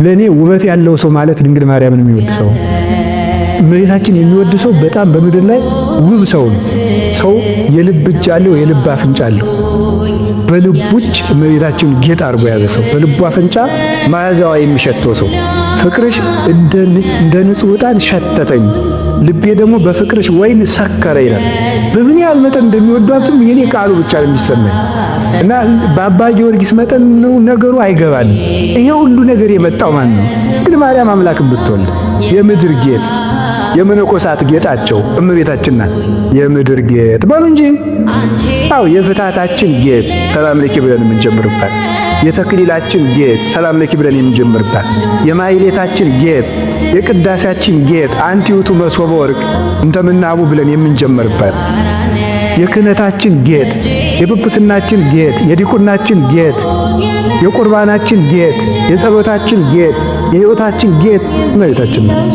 ለኔ ውበት ያለው ሰው ማለት ድንግል ማርያምን የሚወድ ሰው እመቤታችን የሚወድ ሰው በጣም በምድር ላይ ውብ ሰው ነው። ሰው የልብ እጅ አለው፣ የልብ አፍንጫ አለው። በልቡ ውጭ እመቤታችን ጌጥ አድርጎ ያዘ ሰው፣ በልቡ አፍንጫ መዓዛዋ የሚሸተው ሰው ፍቅርሽ እንደ ንጹህ ዕጣን ሸተተኝ፣ ልቤ ደግሞ በፍቅርሽ ወይን ሰከረ ይላል። በምን ያህል መጠን እንደሚወዷትም የኔ ቃሉ ብቻ ነው የሚሰማኝ እና በአባ ጊዮርጊስ መጠን ነው ነገሩ አይገባንም። ይሄ ሁሉ ነገር የመጣው ማን ነው? ግን ማርያም አምላክን ብትወልድ የምድር ጌጥ የመነኮሳት ጌጣቸው እመቤታችን ናት። የምድር ጌጥ በሉ እንጂ አው የፍታታችን ጌጥ ሰላም ለኪ ብለን የምንጀምርባት፣ የተክሊላችን ጌጥ ሰላም ለኪ ብለን የምንጀምርባት፣ የማይሌታችን ጌጥ የቅዳሴያችን ጌጥ አንቲ ውእቱ መሶበ ወርቅ እንተምናቡ ብለን የምንጀምርባት፣ የክህነታችን ጌጥ የጵጵስናችን ጌጥ የዲቁናችን ጌጥ የቁርባናችን ጌጥ የጸሎታችን ጌጥ የሕይወታችን ጌጥ እመቤታችን ናት።